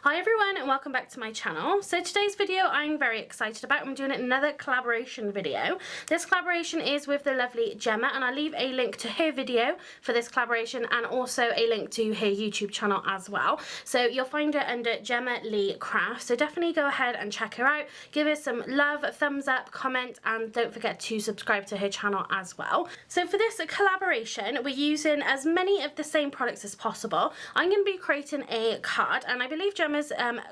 Hi everyone and welcome back to my channel. So today's video I'm very excited about. I'm doing another collaboration video. This collaboration is with the lovely Gemma, and I'll leave a link to her video for this collaboration and also a link to her YouTube channel as well. So you'll find her under Gemma Lee Crafts. So definitely go ahead and check her out. Give her some love, thumbs up, comment, and don't forget to subscribe to her channel as well. So for this collaboration we're using as many of the same products as possible. I'm going to be creating a card, and I believe Gemma's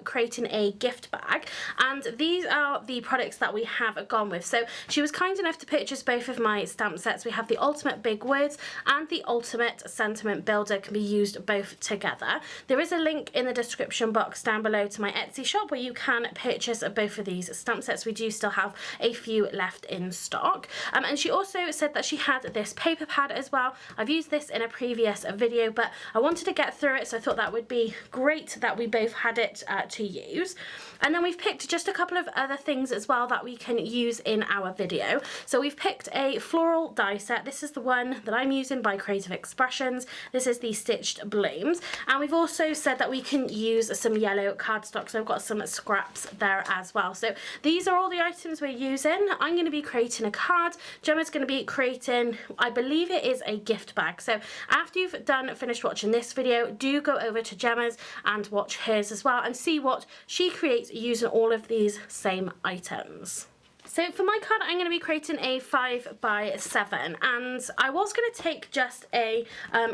creating a gift bag, and these are the products that we have gone with. So she was kind enough to purchase both of my stamp sets. We have the Ultimate Big Words and the Ultimate Sentiment Builder, can be used both together. There is a link in the description box down below to my Etsy shop where you can purchase both of these stamp sets. We do still have a few left in stock. And she also said that she had this paper pad as well. I've used this in a previous video, but I wanted to get through it, so I thought that would be great that we both had it to use. And then we've picked just a couple of other things as well that we can use in our video. So we've picked a floral die set. This is the one that I'm using by Creative Expressions. This is the Stitched Blooms, and we've also said that we can use some yellow cardstock, so I've got some scraps there as well. So these are all the items we're using. I'm going to be creating a card. Gemma's going to be creating, I believe it is a gift bag. So after you've finished watching this video, do go over to Gemma's and watch hers as well and see what she creates using all of these same items. So for my card I'm going to be creating a 5x7, and I was going to take just a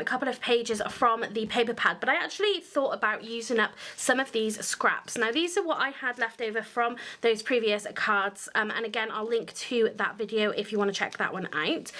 couple of pages from the paper pad, but I actually thought about using up some of these scraps. Now these are what I had left over from those previous cards, and again I'll link to that video if you want to check that one out.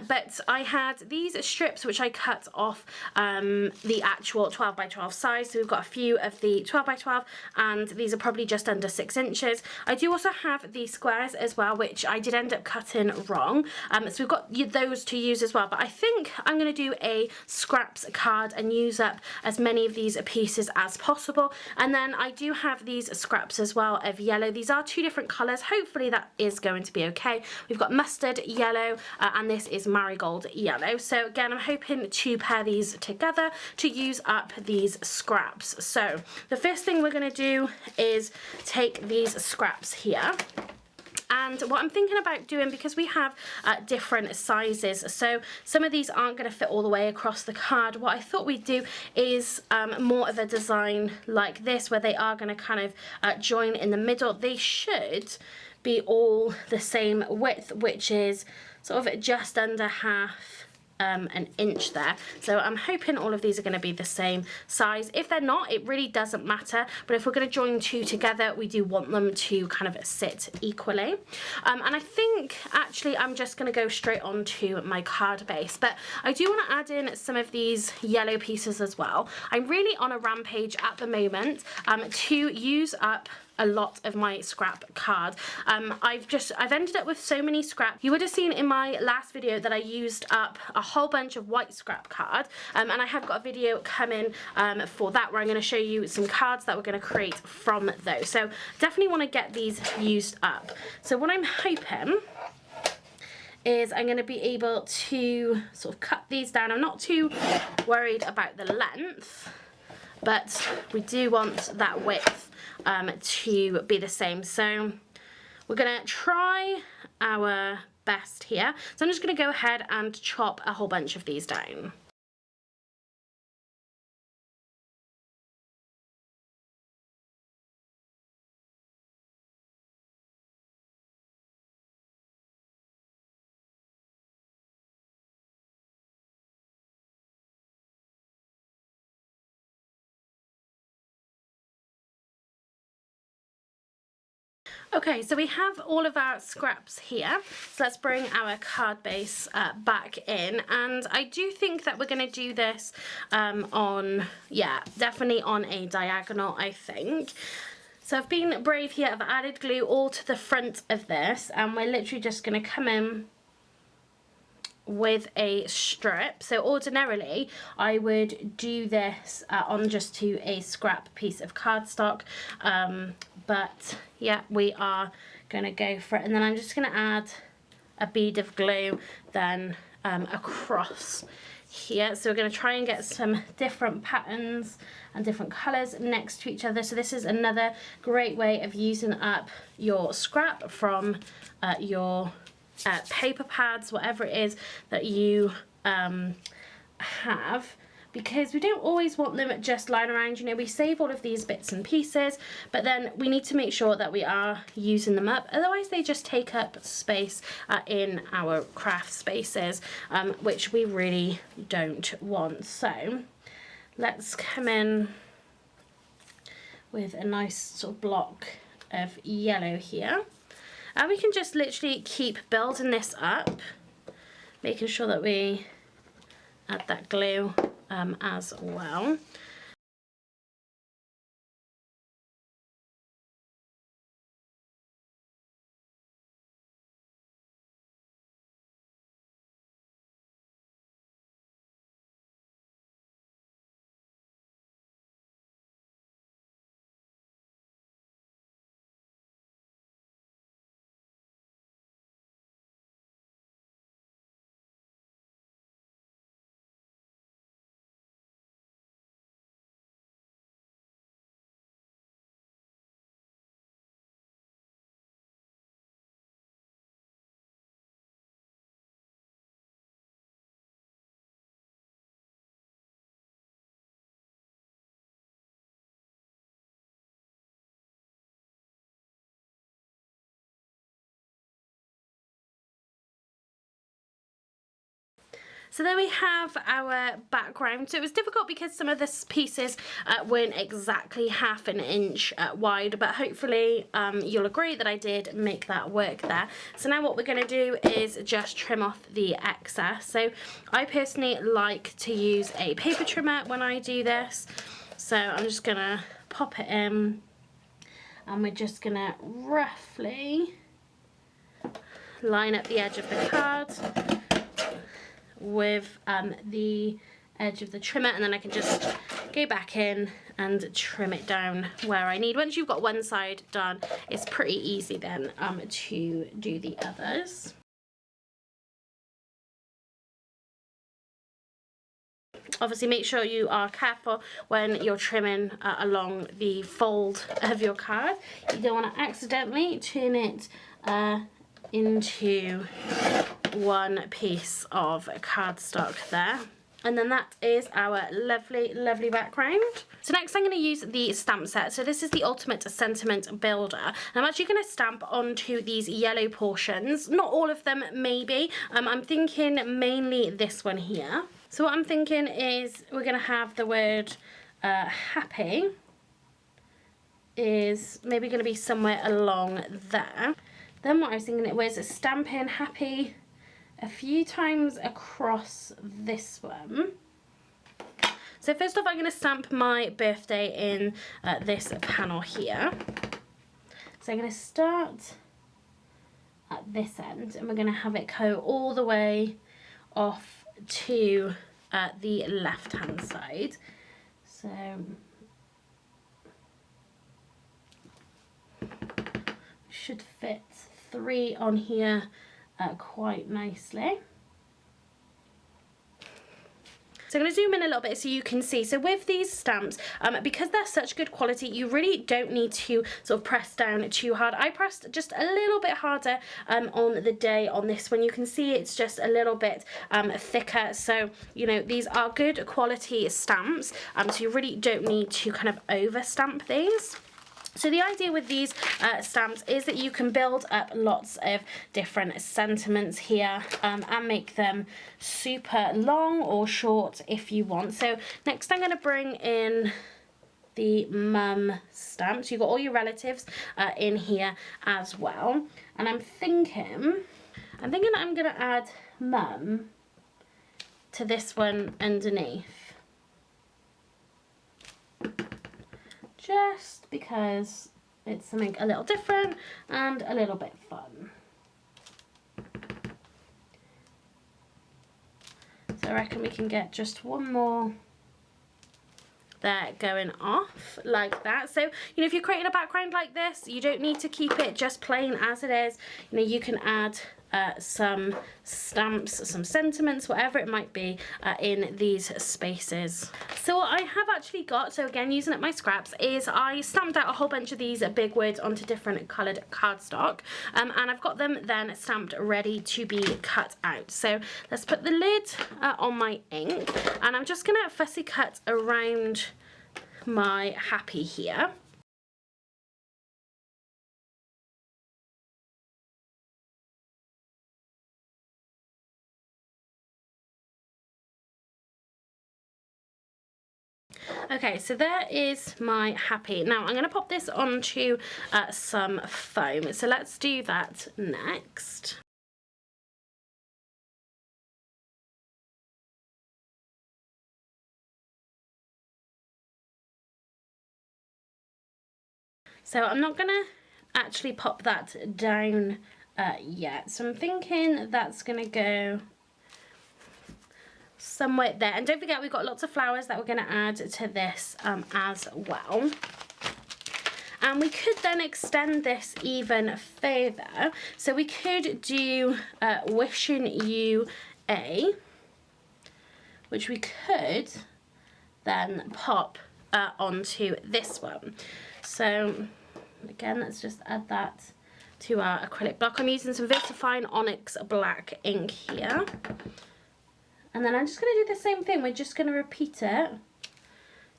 But I had these strips which I cut off the actual 12x12 size, so we've got a few of the 12x12 and these are probably just under 6 inches. I do also have the squares as well, which I did end up cutting wrong, so we've got those to use as well, but I think I'm going to do a scraps card and use up as many of these pieces as possible. And then I do have these scraps as well of yellow. These are two different colours, hopefully that is going to be okay. We've got mustard yellow and this is marigold yellow. So again I'm hoping to pair these together to use up these scraps. So the first thing we're going to do is take these scraps here. And what I'm thinking about doing, because we have different sizes, so some of these aren't going to fit all the way across the card, what I thought we'd do is more of a design like this, where they are going to kind of join in the middle. They should be all the same width, which is sort of just under half an inch there. So I'm hoping all of these are going to be the same size. If they're not, it really doesn't matter, but if we're going to join two together we do want them to kind of sit equally. And I think actually I'm just going to go straight on to my card base, but I do want to add in some of these yellow pieces as well. I'm really on a rampage at the moment to use up a lot of my scrap card. I've ended up with so many scrap. You would have seen in my last video that I used up a whole bunch of white scrap card, and I have got a video coming for that where I'm going to show you some cards that we're going to create from those. So definitely want to get these used up. So what I'm hoping is I'm going to be able to sort of cut these down. I'm not too worried about the length, but we do want that width to be the same. So we're going to try our best here. So I'm just going to go ahead and chop a whole bunch of these down. Okay, so we have all of our scraps here, so let's bring our card base back in, and I do think that we're going to do this definitely on a diagonal, I think. So I've been brave here, I've added glue all to the front of this, and we're literally just going to come in with a strip. So ordinarily I would do this on just to a scrap piece of cardstock, but yeah, we are going to go for it. And then I'm just going to add a bead of glue then across here. So we're going to try and get some different patterns and different colours next to each other. So this is another great way of using up your scrap from your paper pads, whatever it is that you have, because we don't always want them just lying around. You know, we save all of these bits and pieces, but then we need to make sure that we are using them up, otherwise they just take up space in our craft spaces, which we really don't want. So let's come in with a nice sort of block of yellow here, and we can just literally keep building this up, making sure that we add that glue as well. So there we have our background. So it was difficult because some of the pieces weren't exactly ½ an inch wide, but hopefully you'll agree that I did make that work there. So now what we're going to do is just trim off the excess. So I personally like to use a paper trimmer when I do this. So I'm just going to pop it in, and we're just going to roughly line up the edge of the card with the edge of the trimmer, and then I can just go back in and trim it down where I need. Once you've got one side done, it's pretty easy then to do the others. Obviously make sure you are careful when you're trimming along the fold of your card. You don't want to accidentally turn it into one piece of cardstock there. And then that is our lovely, lovely background. So next I'm going to use the stamp set. So this is the Ultimate Sentiment Builder. And I'm actually going to stamp onto these yellow portions. Not all of them, maybe. I'm thinking mainly this one here. So what I'm thinking is we're going to have the word happy is maybe going to be somewhere along there. Then what I was thinking it was stamping happy a few times across this one. So first off, I'm going to stamp my birthday in this panel here. So I'm going to start at this end, and we're going to have it go all the way off to the left hand side. So should fit 3 on here quite nicely. So I'm going to zoom in a little bit so you can see. So with these stamps, because they're such good quality, you really don't need to sort of press down too hard. I pressed just a little bit harder on the day on this one. You can see it's just a little bit thicker. So, you know, these are good quality stamps. So you really don't need to kind of over stamp these. So the idea with these stamps is that you can build up lots of different sentiments here and make them super long or short if you want. So next I'm going to bring in the mum stamp. So you've got all your relatives in here as well. And I'm thinking that I'm going to add mum to this one underneath. Just because it's something a little different and a little bit fun. So I reckon we can get just one more there going off like that. So, you know, if you're creating a background like this, you don't need to keep it just plain as it is. You know, you can add some stamps, some sentiments, whatever it might be, in these spaces. So what I have actually got, so again using up my scraps, is I stamped out a whole bunch of these big words onto different coloured cardstock, and I've got them then stamped ready to be cut out. So let's put the lid on my ink, and I'm just going to fussy cut around my happy here. Okay, so there is my happy. Now I'm going to pop this onto some foam, so let's do that next. So I'm not going to actually pop that down yet, so I'm thinking that's going to go somewhere there. And don't forget, we've got lots of flowers that we're going to add to this as well. And we could then extend this even further. So we could do wishing you a, which we could then pop onto this one. So again, let's just add that to our acrylic block. I'm using some Versafine Onyx black ink here. And then I'm just going to do the same thing. We're just going to repeat it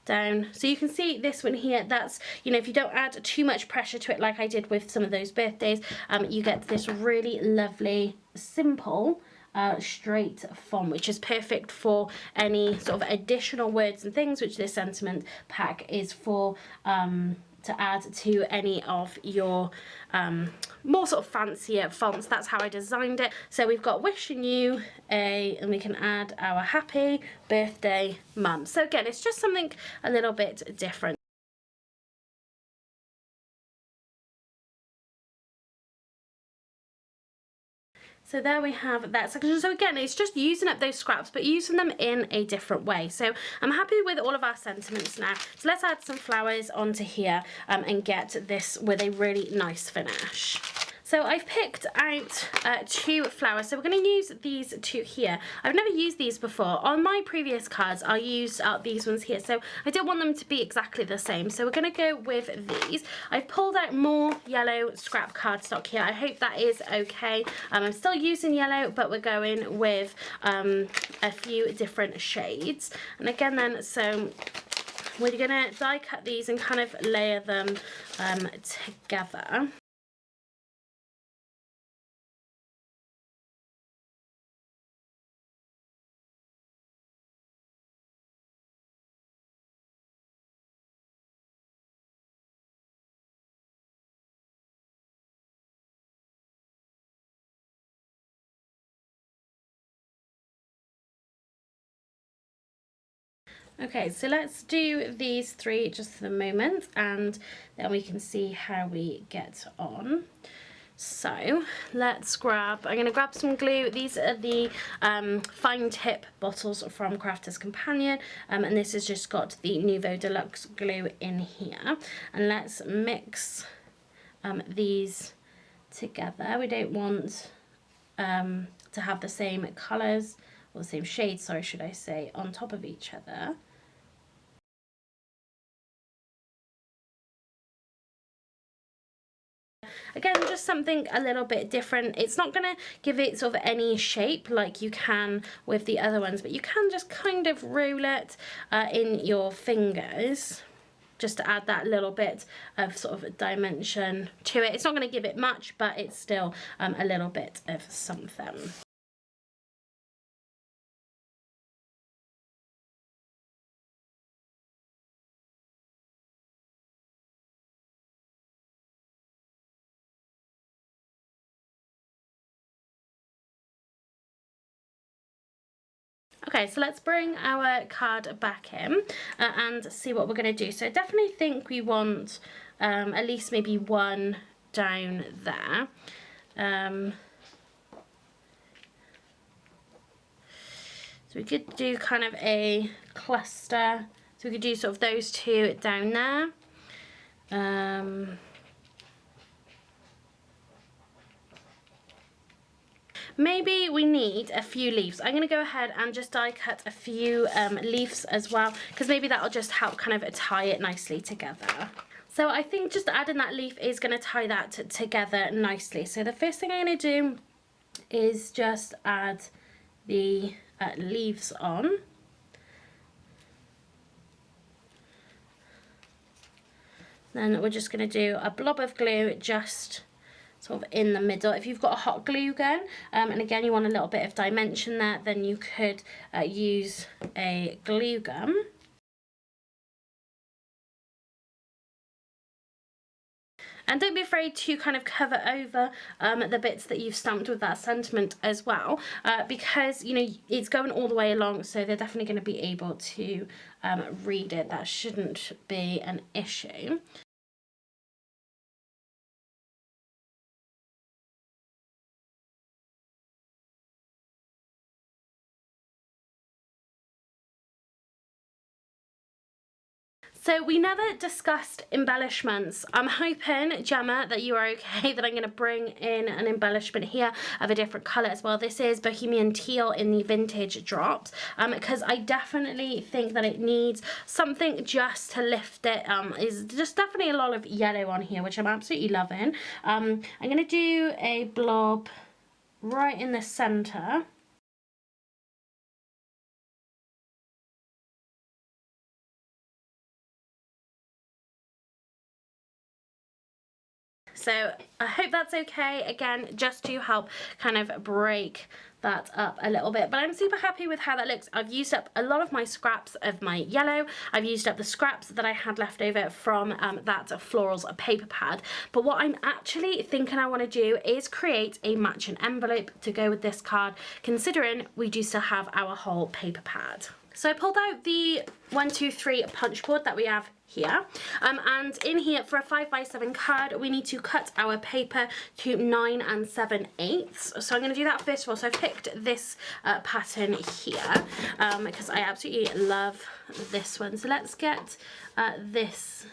down. So you can see this one here, that's, you know, if you don't add too much pressure to it like I did with some of those birthdays, you get this really lovely, simple, straight font, which is perfect for any sort of additional words and things, which this sentiment pack is for, to add to any of your more sort of fancier fonts. That's how I designed it. So we've got wishing you a, and we can add our happy birthday mum. So again, it's just something a little bit different. So there we have that section. So again, it's just using up those scraps, but using them in a different way. So I'm happy with all of our sentiments now. So let's add some flowers onto here and get this with a really nice finish. So I've picked out 2 flowers, so we're going to use these 2 here. I've never used these before. On my previous cards, I used these ones here, so I don't want them to be exactly the same. So we're going to go with these. I've pulled out more yellow scrap cardstock here. I hope that is okay. I'm still using yellow, but we're going with a few different shades. And again then, so we're going to die cut these and kind of layer them together. Okay, so let's do these 3 just for the moment, and then we can see how we get on. So let's grab, I'm going to grab some glue. These are the fine tip bottles from Crafter's Companion, and this has just got the Nuvo Deluxe glue in here. And let's mix these together. We don't want to have the same colours, or the same shades, sorry, should I say, on top of each other. Again, just something a little bit different. It's not going to give it sort of any shape like you can with the other ones, but you can just kind of roll it in your fingers, just to add that little bit of sort of dimension to it. It's not going to give it much, but it's still a little bit of something. Okay, so let's bring our card back in and see what we're going to do. So I definitely think we want at least maybe one down there. So we could do kind of a cluster. So we could do sort of those 2 down there. maybe we need a few leaves. I'm going to go ahead and just die cut a few leaves as well, because maybe that'll just help kind of tie it nicely together. So I think just adding that leaf is going to tie that together nicely. So the first thing I'm going to do is just add the leaves on. Then we're just going to do a blob of glue just sort of in the middle. If you've got a hot glue gun, and again you want a little bit of dimension there, then you could use a glue gun. And don't be afraid to kind of cover over the bits that you've stamped with that sentiment as well, because, you know, it's going all the way along, so they're definitely going to be able to read it. That shouldn't be an issue. So we never discussed embellishments. I'm hoping, Gemma, that you are okay that I'm going to bring in an embellishment here of a different colour as well. This is Bohemian Teal in the vintage drops, because I definitely think that it needs something just to lift it. Is just definitely a lot of yellow on here, which I'm absolutely loving. I'm going to do a blob right in the centre. So I hope that's okay, again, just to help kind of break that up a little bit. But I'm super happy with how that looks. I've used up a lot of my scraps of my yellow. I've used up the scraps that I had left over from that Florals paper pad. But what I'm actually thinking I want to do is create a matching envelope to go with this card, considering we do still have our whole paper pad. So I pulled out the 1, 2, 3 punch board that we have here, and in here for a 5x7 card we need to cut our paper to 9 7/8. So I'm going to do that first of all. So I've picked this pattern here because I absolutely love this one. So let's get this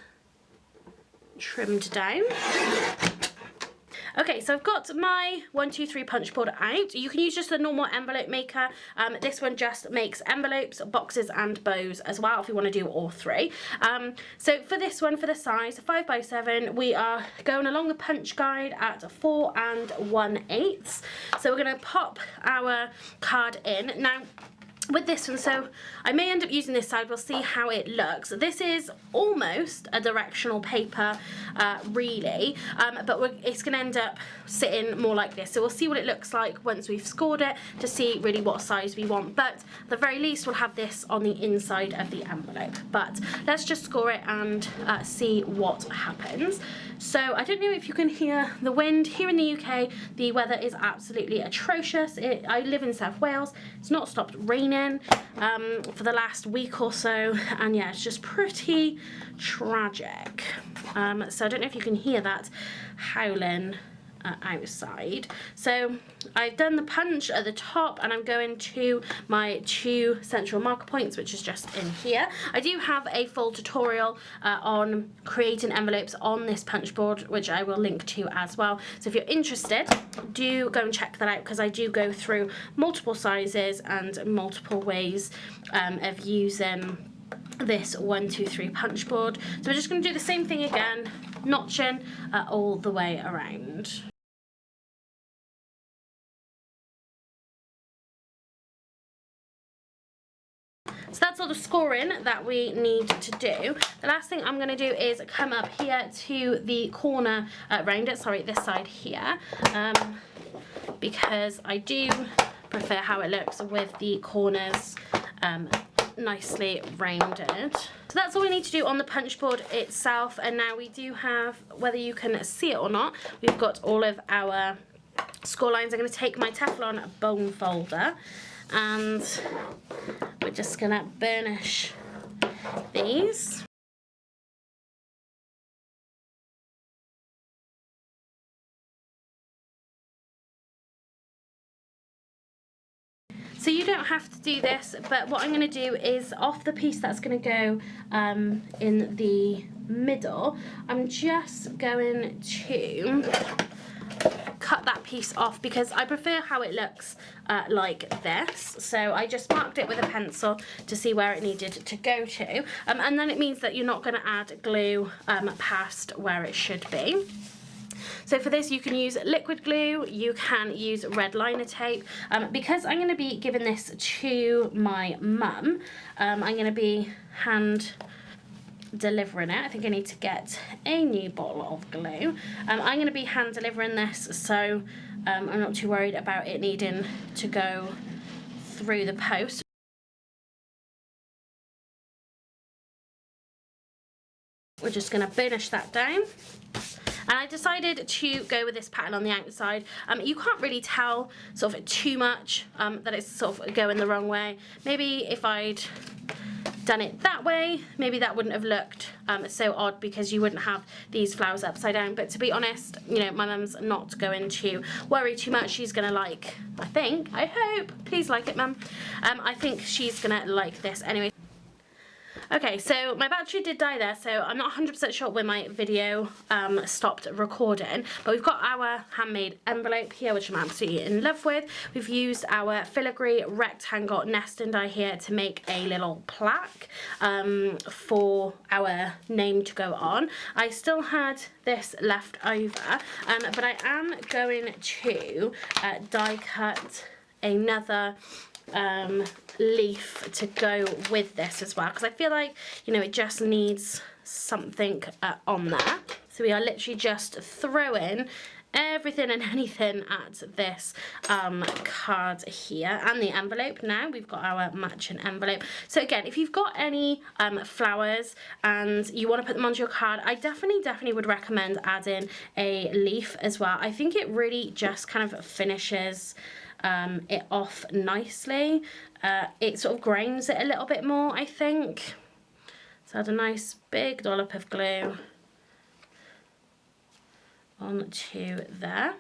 trimmed down. Okay, so I've got my 1, 2, 3 punch board out. You can use just a normal envelope maker. This one just makes envelopes, boxes and bows as well if you want to do all three. So for this one, for the size 5x7, we are going along the punch guide at 4 1/8. So we're going to pop our card in. Now, with this one, so I may end up using this side, we'll see how it looks. This is almost a directional paper, really, but it's going to end up sitting more like this. So we'll see what it looks like once we've scored it to see really what size we want. But at the very least, we'll have this on the inside of the envelope. But let's just score it and see what happens. So I don't know if you can hear the wind. Here in the UK, the weather is absolutely atrocious. I live in South Wales. It's not stopped raining for the last week or so, and yeah, it's just pretty tragic. So I don't know if you can hear that howling outside. So I've done the punch at the top and I'm going to my 2 central marker points, which is just in here. I do have a full tutorial on creating envelopes on this punch board, which I will link to as well. So if you're interested, do go and check that out, because I do go through multiple sizes and multiple ways of using this 1, 2, 3 punch board. So we're just going to do the same thing again, notching all the way around. So that's all the scoring that we need to do. The last thing I'm going to do is come up here to the corner round it, sorry, this side here, because I do prefer how it looks with the corners nicely rounded. So that's all we need to do on the punch board itself, and now we do have, whether you can see it or not, we've got all of our score lines. I'm going to take my Teflon bone folder and we're just going to burnish these. So you don't have to do this, but what I'm going to do is off the piece that's going to go in the middle, I'm just going to cut that piece off because I prefer how it looks like this. So I just marked it with a pencil to see where it needed to go to. And then it means that you're not going to add glue past where it should be. So for this you can use liquid glue, you can use red liner tape. Because I'm going to be giving this to my mum, I'm going to be hand delivering it. I think I need to get a new bottle of glue. I'm going to be hand delivering this, so I'm not too worried about it needing to go through the post. We're just going to burnish that down. And I decided to go with this pattern on the outside. You can't really tell sort of too much that it's sort of going the wrong way. Maybe if I'd done it that way, maybe that wouldn't have looked so odd because you wouldn't have these flowers upside down. But to be honest, you know, my mum's not going to worry too much. She's gonna like, I hope, please like it, mum. I think she's gonna like this anyway. Okay, so my battery did die there, so I'm not 100% sure when my video stopped recording, but we've got our handmade envelope here, which I'm absolutely in love with. We've used our Filigree rectangle nesting die here to make a little plaque for our name to go on. I still had this left over, but I am going to die cut another leaf to go with this as well, because I feel like, you know, it just needs something on there. So we are literally just throwing everything and anything at this card here and the envelope. Now we've got our matching envelope. So again, if you've got any flowers and you want to put them onto your card, I definitely would recommend adding a leaf as well. I think it really just kind of finishes it off nicely. It sort of grains it a little bit more, I think. So add a nice big dollop of glue onto there.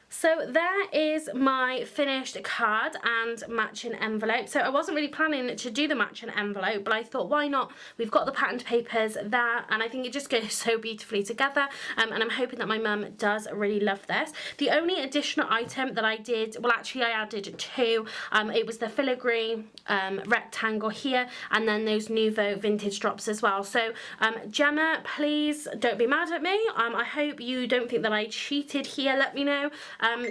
So there is my finished card and matching envelope. So I wasn't really planning to do the matching envelope, but I thought, why not? We've got the patterned papers there, and I think it just goes so beautifully together. And I'm hoping that my mum does really love this. The only additional item that I did, well, actually I added two. It was the filigree rectangle here, and then those Nuvo vintage drops as well. So Gemma, please don't be mad at me. I hope you don't think that I cheated here. Let me know.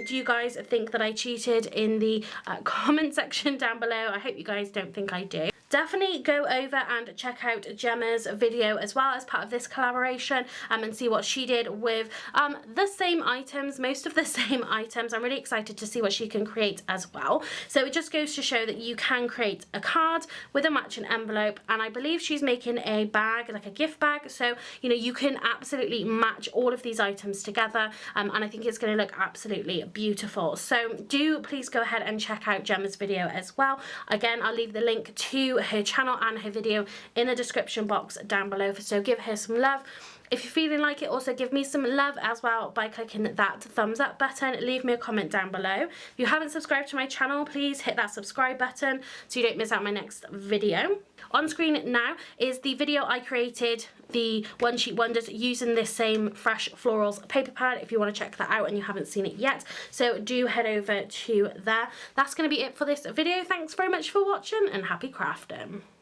Do you guys think that I cheated in the comment section down below? I hope you guys don't think I do. Definitely go over and check out Gemma's video as well as part of this collaboration and see what she did with the same items, most of the same items. I'm really excited to see what she can create as well. So it just goes to show that you can create a card with a matching envelope, and I believe she's making a bag, like a gift bag, so you know you can absolutely match all of these items together, and I think it's going to look absolutely beautiful. So do please go ahead and check out Gemma's video as well. Again, I'll leave the link to her channel and her video in the description box down below, so give her some love. If you're feeling like it, also give me some love as well by clicking that thumbs up button. Leave me a comment down below. If you haven't subscribed to my channel, please hit that subscribe button so you don't miss out my next video. On screen now is the video I created, the One Sheet Wonders, using this same Fresh Florals paper pad, if you want to check that out and you haven't seen it yet. So do head over to there. That's going to be it for this video. Thanks very much for watching and happy crafting.